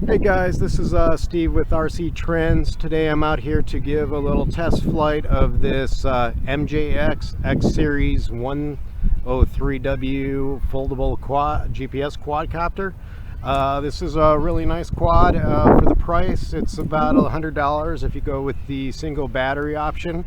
Hey guys, this is Steve with RC Trends. Today I'm out here to give a little test flight of this MJX X Series 103W foldable GPS quadcopter. This is a really nice quad. For the price, it's about $100 if you go with the single battery option.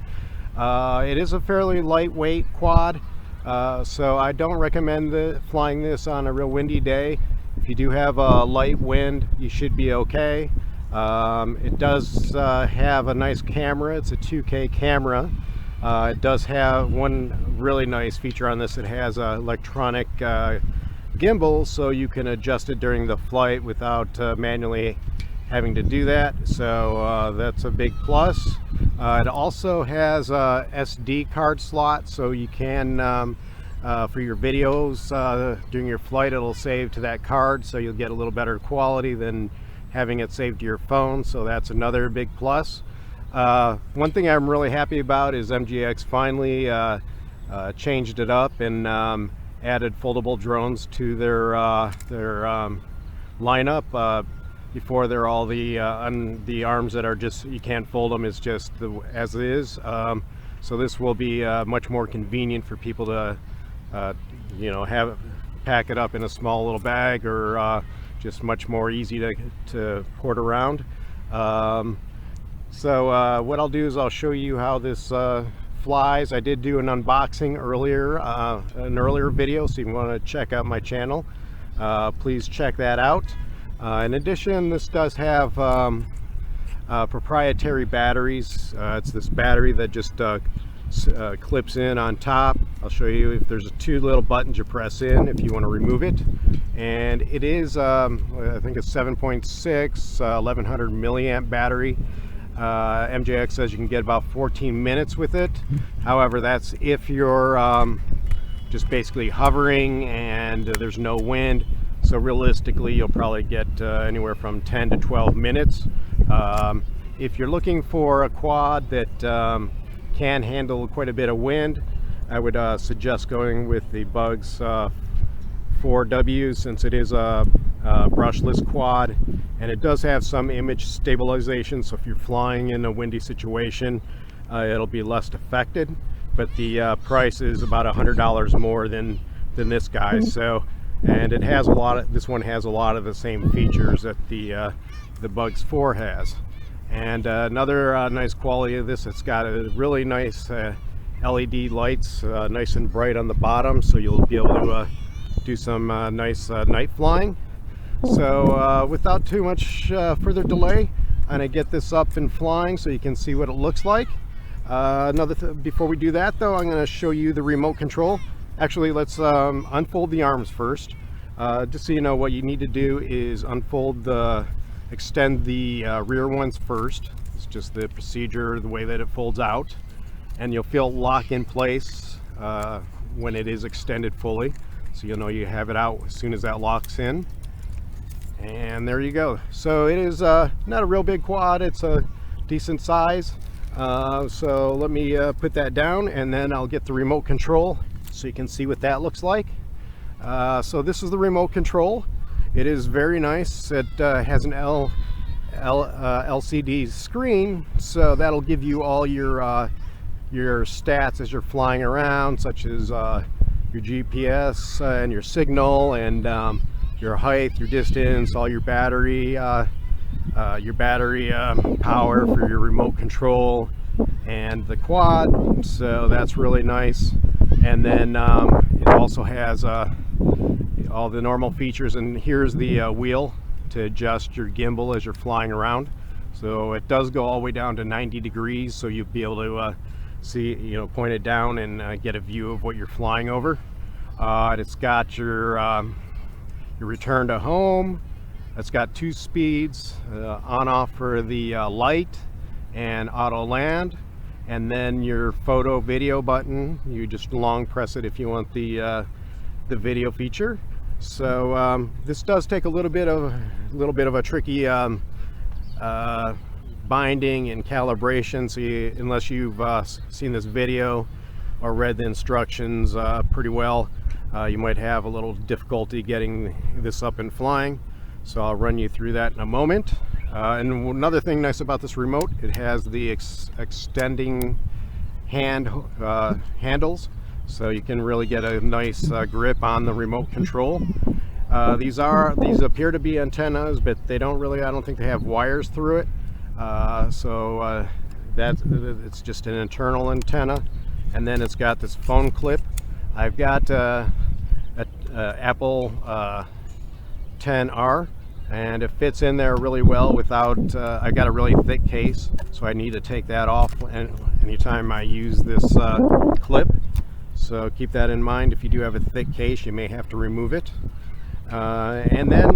It is a fairly lightweight quad, so I don't recommend flying this on a real windy day. If you do have a light wind, you should be okay. It does have a nice camera. It's a 2K camera. It does have one really nice feature on this. It has an electronic gimbal, so you can adjust it during the flight without manually having to do that. So that's a big plus. It also has a SD card slot, so you can for your videos during your flight, it'll save to that card, so you'll get a little better quality than having it saved to your phone. So that's another big plus. One thing I'm really happy about is MJX finally changed it up and added foldable drones to their lineup. Before, they're all the arms that are just, you can't fold them, it's just as is. So this will be much more convenient for people to pack it up in a small little bag, or just much more easy to port around. So what I'll do is I'll show you how this flies. I did do an unboxing earlier, an earlier video, so if you want to check out my channel, please check that out. In addition, this does have proprietary batteries. It's this battery that just clips in on top. I'll show you. If there's two little buttons you press in if you want to remove it, and it is I think it's 7.6 1100 milliamp battery. MJX says you can get about 14 minutes with it. However, that's if you're just basically hovering and there's no wind. So realistically, you'll probably get anywhere from 10 to 12 minutes. If you're looking for a quad that can handle quite a bit of wind, I would suggest going with the Bugs 4W, since it is a brushless quad, and it does have some image stabilization, so if you're flying in a windy situation, it'll be less affected. But the price is about $100 more than this guy. So, and it has this one has a lot of the same features that the Bugs 4 has. And another nice quality of this, it's got a really nice LED lights, nice and bright on the bottom, so you'll be able to do some nice night flying. So without too much further delay, I'm going to get this up and flying so you can see what it looks like. Before we do that though, I'm going to show you the remote control. Actually, let's unfold the arms first. Just so you know, what you need to do is extend the rear ones first. It's just the procedure, the way that it folds out, and you'll feel it lock in place when it is extended fully, so you'll know you have it out as soon as that locks in. And there you go. So it is not a real big quad, it's a decent size. So let me put that down, and then I'll get the remote control so you can see what that looks like. So this is the remote control. It is very nice. It has an LCD screen, so that'll give you all your stats as you're flying around, such as your GPS and your signal, and your height, your distance, all your battery power for your remote control and the quad. So that's really nice. And then it also has all the normal features, and here's the wheel to adjust your gimbal as you're flying around. So it does go all the way down to 90 degrees, so you'll be able to see, point it down and get a view of what you're flying over. It's got your return to home. It's got 2 speeds, on off for the light and auto land, and then your photo video button. You just long press it if you want the video feature. So this does take a little bit of a tricky binding and calibration. So unless you've seen this video or read the instructions pretty well, you might have a little difficulty getting this up and flying. So I'll run you through that in a moment. And another thing nice about this remote, it has the extending handles, so you can really get a nice grip on the remote control. These appear to be antennas, but they don't really, I don't think they have wires through it. It's just an internal antenna, and then it's got this phone clip. I've got Apple 10R, and it fits in there really well without, I got a really thick case, so I need to take that off anytime I use this clip. So keep that in mind. If you do have a thick case, you may have to remove it. And then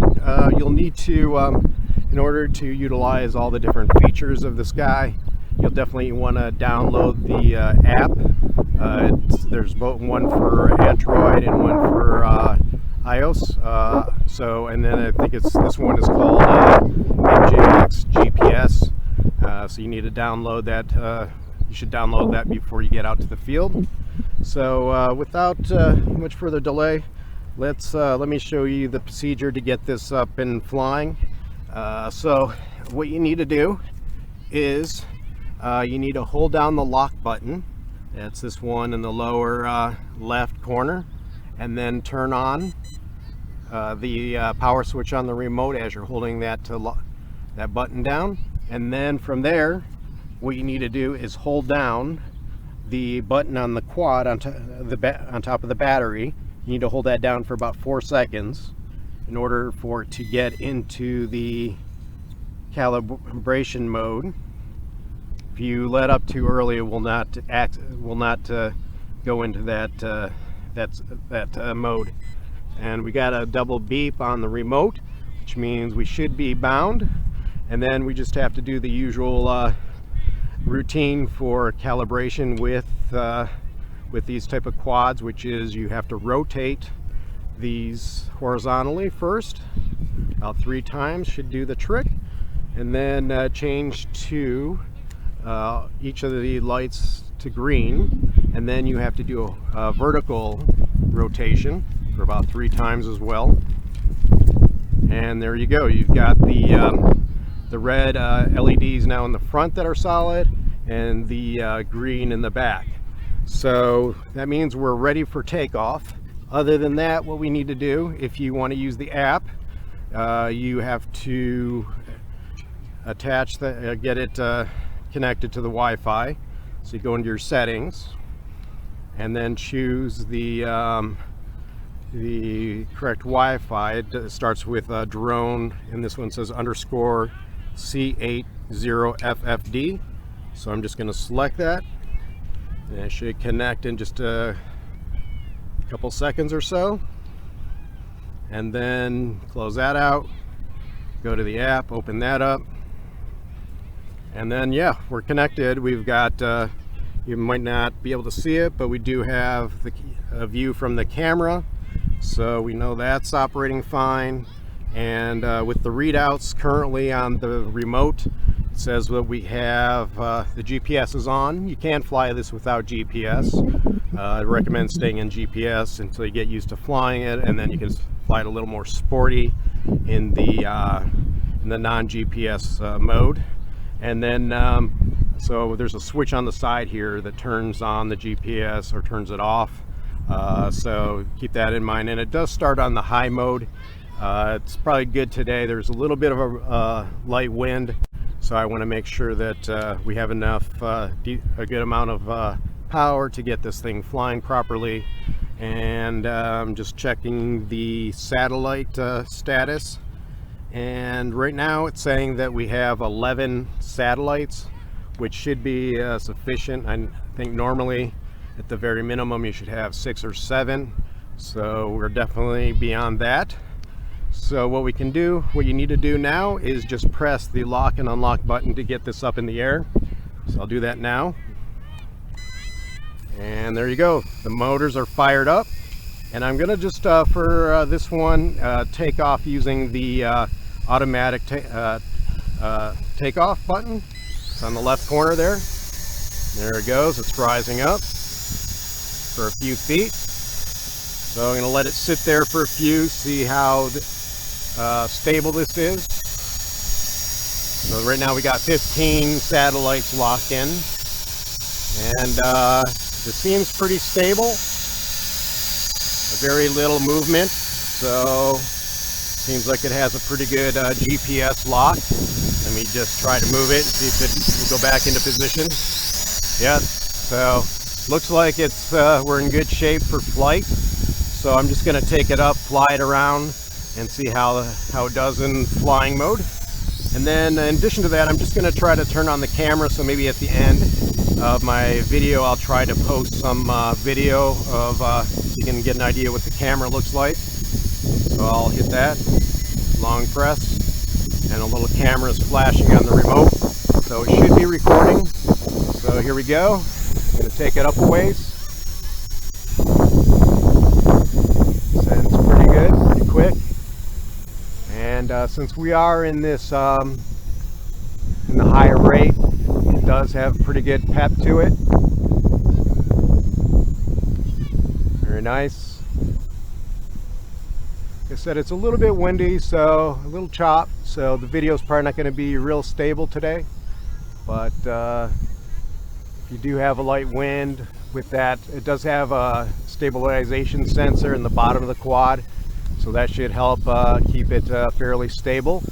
you'll need to, in order to utilize all the different features of this guy, you'll definitely want to download the app. There's both one for Android and one for iOS. And then I think this one is called MJX GPS. So you need to download that. You should download that before you get out to the field. So without much further delay, let me show you the procedure to get this up and flying. So what you need to do is you need to hold down the lock button. That's this one in the lower left corner, and then turn on the power switch on the remote as you're holding that button down. And then from there, what you need to do is hold down the button on the quad on top of the battery. You need to hold that down for about 4 seconds in order for it to get into the calibration mode. If you let up too early, it will not go into that mode. And we got a double beep on the remote, which means we should be bound. And then we just have to do the usual routine for calibration with these type of quads, which is you have to rotate these horizontally first, about 3 times should do the trick, and then change to each of the lights to green, and then you have to do a vertical rotation for about 3 times as well. And there you go, you've got the red LEDs now in the front that are solid, and the green in the back. So that means we're ready for takeoff. Other than that, what we need to do, if you want to use the app, you have to attach get it connected to the Wi-Fi. So you go into your settings and then choose the correct Wi-Fi. It starts with drone, and this one says _ C80FFD. So I'm just going to select that, and it should connect in just a couple seconds or so. And then close that out, go to the app, open that up, and then yeah, we're connected. We've got you might not be able to see it, but we do have a view from the camera, so we know that's operating fine. And with the readouts currently on the remote, it says that we have the GPS is on. You can fly this without GPS. I recommend staying in GPS until you get used to flying it, and then you can fly it a little more sporty in the non-GPS mode. And then so there's a switch on the side here that turns on the GPS or turns it off. So keep that in mind. And it does start on the high mode. It's probably good today. There's a little bit of a light wind, so I want to make sure that we have enough, a good amount of power to get this thing flying properly. And I'm just checking the satellite status, and right now it's saying that we have 11 satellites, which should be sufficient. I think normally at the very minimum you should have 6 or 7, so we're definitely beyond that. So what you need to do now is just press the lock and unlock button to get this up in the air. So I'll do that now. And there you go, the motors are fired up. And I'm gonna just for this one take off using the automatic takeoff button. It's on the left corner there. There it goes, it's rising up for a few feet. So I'm gonna let it sit there for a few, see how stable this is. So right now we got 15 satellites locked in, and this seems pretty stable. Very little movement, so seems like it has a pretty good GPS lock. Let me just try to move it and see if it will go back into position. Yes, so looks like it's we're in good shape for flight. So I'm just going to take it up, fly it around, and see how it does in flying mode. And then in addition to that, I'm just going to try to turn on the camera, so maybe at the end of my video I'll try to post some video of so you can get an idea what the camera looks like. So I'll hit that, long press, and a little camera is flashing on the remote, so it should be recording. So here we go. I'm going to take it up a ways. Sends pretty good, pretty quick. And since we are in this in the higher rate, it does have pretty good pep to it. Very nice. Like I said, it's a little bit windy, so a little chop, so the video is probably not going to be real stable today. But if you do have a light wind with that, it does have a stabilization sensor in the bottom of the quad, so that should help keep it fairly stable.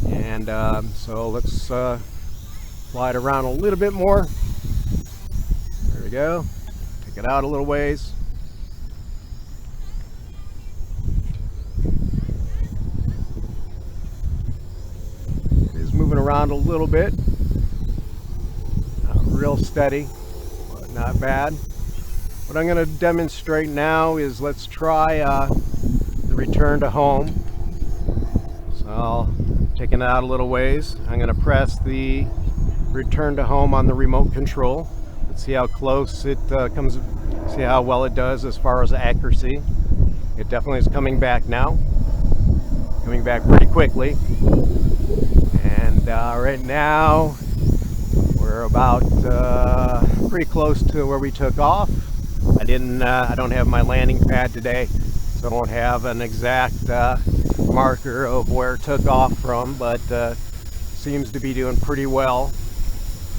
And so let's fly it around a little bit more. There we go. Take it out a little ways. It is moving around a little bit. Not real steady, but not bad. What I'm going to demonstrate now is let's try the return to home. So I'll taking it out a little ways. I'm going to press the return to home on the remote control. Let's see how close it comes, see how well it does as far as accuracy. It definitely is coming back now. Coming back pretty quickly. And right now we're about pretty close to where we took off. I don't have my landing pad today, so I won't have an exact marker of where it took off from, but seems to be doing pretty well.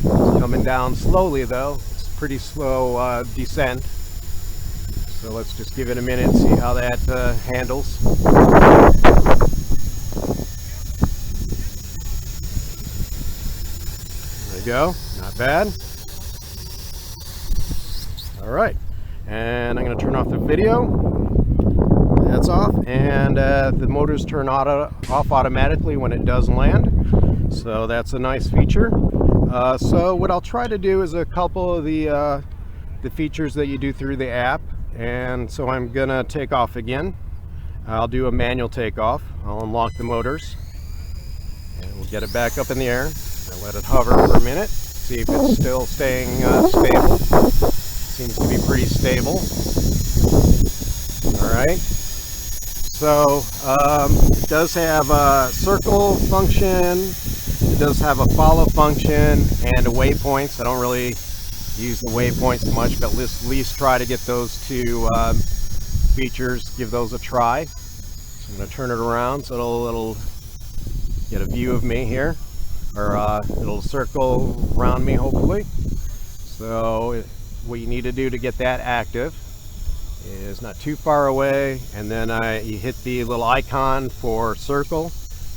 It's coming down slowly though. It's pretty slow descent. So let's just give it a minute and see how that handles. There we go. Not bad. All right. And I'm going to turn off the video. That's off, and the motors turn off automatically when it does land, so that's a nice feature. So what I'll try to do is a couple of the features that you do through the app, and so I'm gonna take off again. I'll do a manual takeoff. I'll unlock the motors, and we'll get it back up in the air and let it hover for a minute, see if it's still staying stable. Seems to be pretty stable. All right. So it does have a circle function, it does have a follow function, and a waypoints. I don't really use the waypoints much, but at least try to get those two features, give those a try. So I'm going to turn it around so it'll get a view of me here, or it'll circle around me hopefully. So what you need to do to get that active is not too far away, and then you hit the little icon for circle,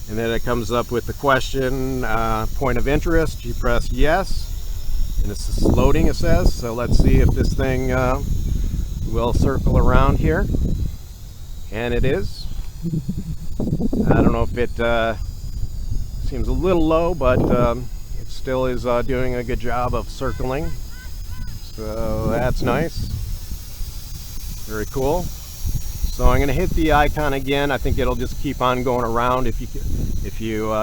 and then it comes up with the question, point of interest. You press yes, and it's loading, it says. So let's see if this thing will circle around here, and it is. I don't know if it seems a little low, but it still is doing a good job of circling, so that's nice. Very cool. So I'm going to hit the icon again. I think it'll just keep on going around if you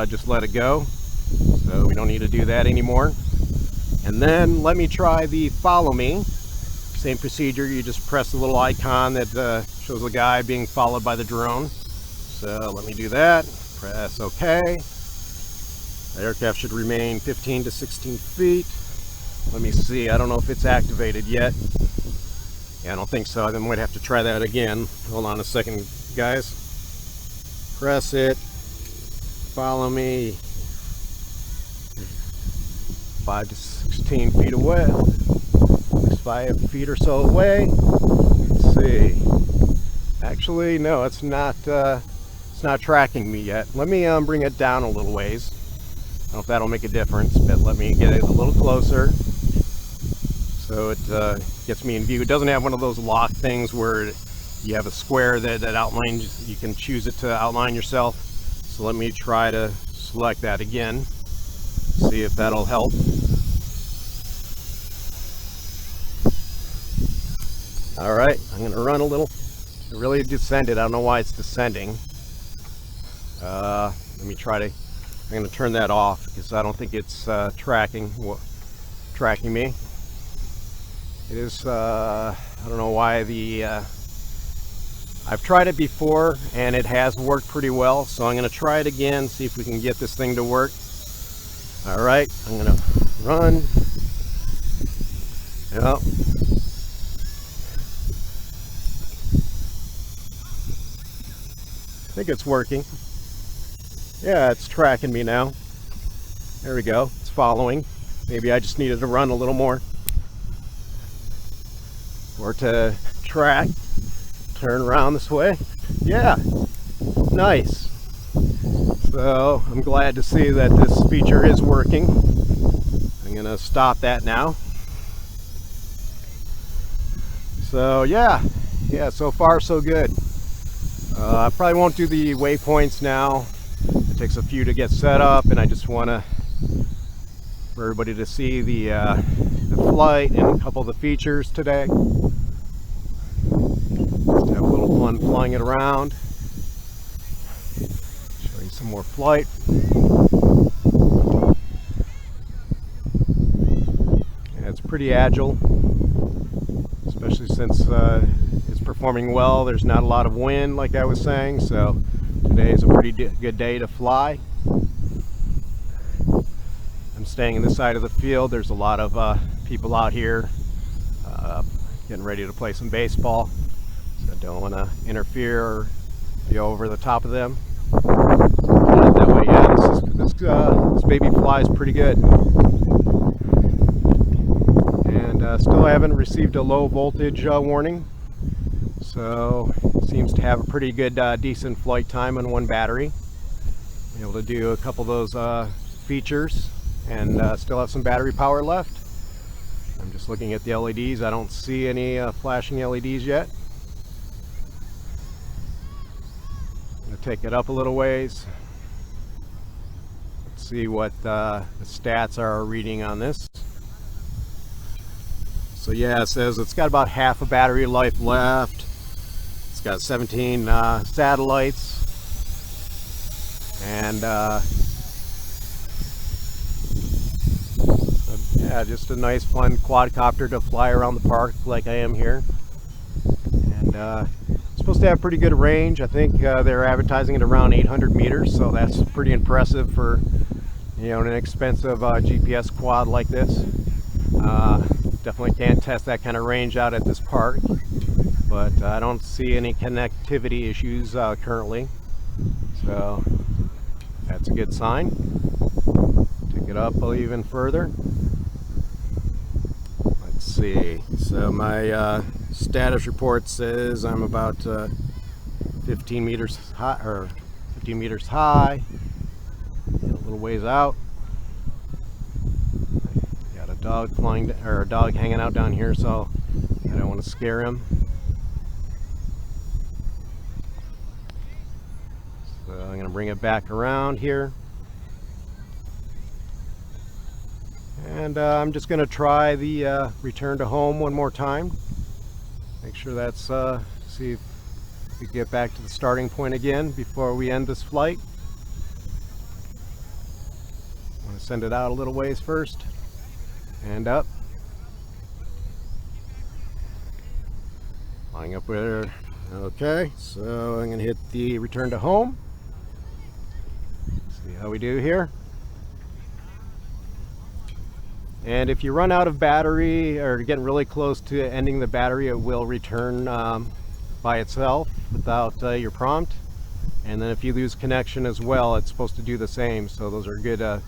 just let it go. So we don't need to do that anymore. And then let me try the follow me. Same procedure. You just press the little icon that shows the guy being followed by the drone. So let me do that. Press OK. The aircraft should remain 15 to 16 feet. Let me see. I don't know if it's activated yet. Yeah, I don't think so. I might have to try that again. Hold on a second, guys. Press it. Follow me. 5 to 16 feet away. 5 feet or so away. Let's see. Actually, no, it's not tracking me yet. Let me bring it down a little ways. I don't know if that'll make a difference, but let me get it a little closer so it gets me in view. It doesn't have one of those lock things where you have a square that outlines. You can choose it to outline yourself. So let me try to select that again. See if that'll help. All right, I'm going to run a little. It really descended. I don't know why it's descending. Let me try to. I'm going to turn that off because I don't think it's tracking me. It is. I don't know why I've tried it before and it has worked pretty well. So I'm going to try it again. See if we can get this thing to work. All right, I'm going to run. Yep. I think it's working. Yeah, it's tracking me now. There we go. It's following. Maybe I just needed to run a little more. Or to track. Turn around this way. Yeah. Nice. So I'm glad to see that this feature is working. I'm going to stop that now. So yeah, so far so good. I probably won't do the waypoints now. It takes a few to get set up, and I just want for everybody to see the flight and a couple of the features today. Just have a little fun flying it around. Show you some more flight. Yeah, it's pretty agile, especially since it's performing well. There's not a lot of wind, like I was saying, so today is a pretty good day to fly. I'm staying in this side of the field. There's a lot of people out here getting ready to play some baseball, so I don't want to interfere or be over the top of them. That way, yeah, this baby flies pretty good. And still haven't received a low voltage warning. So it seems to have a pretty good, decent flight time on one battery. Be able to do a couple of those features and still have some battery power left. I'm just looking at the LEDs. I don't see any flashing LEDs yet. I'm going to take it up a little ways. Let's see what the stats are reading on this. So yeah, it says it's got about half a battery life left. It's got 17 satellites, and yeah, just a nice fun quadcopter to fly around the park like I am here. And it's supposed to have pretty good range. I think they're advertising it around 800 meters, so that's pretty impressive for, you know, an inexpensive GPS quad like this. Definitely can't test that kind of range out at this park, but I don't see any connectivity issues currently, so that's a good sign. Take it up even further. Let's see. So my status report says I'm about 15 meters high, or 15 meters high. A little ways out. Dog flying, or a dog hanging out down here, so I don't want to scare him. So I'm going to bring it back around here, and I'm just going to try the return to home one more time. Make sure that's see if we get back to the starting point again before we end this flight. I'm going to send it out a little ways first. And up. Flying up there. Okay, so I'm going to hit the return to home. See how we do here. And if you run out of battery or getting really close to ending the battery, it will return by itself without your prompt. and then if you lose connection as well, it's supposed to do the same. So those are good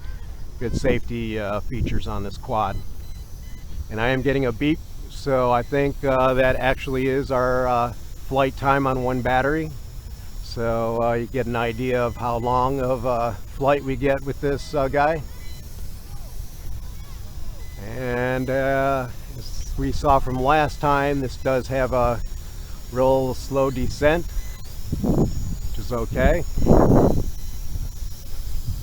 good safety features on this quad. And I am getting a beep, so I think that actually is our flight time on one battery. So you get an idea of how long of flight we get with this guy. And as we saw from last time, this does have a real slow descent, which is okay.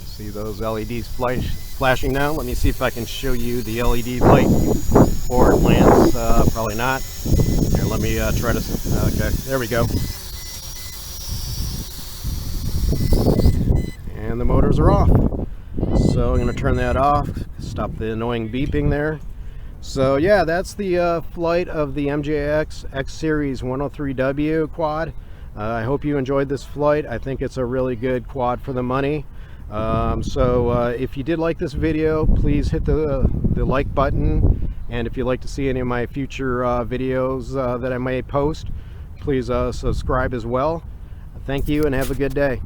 See those LEDs flashing now? Let me see if I can show you the LED light before it lands. Probably not. Here, let me try to... Okay, there we go. And the motors are off. So I'm going to turn that off, stop the annoying beeping there. So yeah, that's the flight of the MJX X Series 103W quad. I hope you enjoyed this flight. I think it's a really good quad for the money. If you did like this video, please hit the like button, and if you'd like to see any of my future videos that I may post, please subscribe as well. Thank you and have a good day.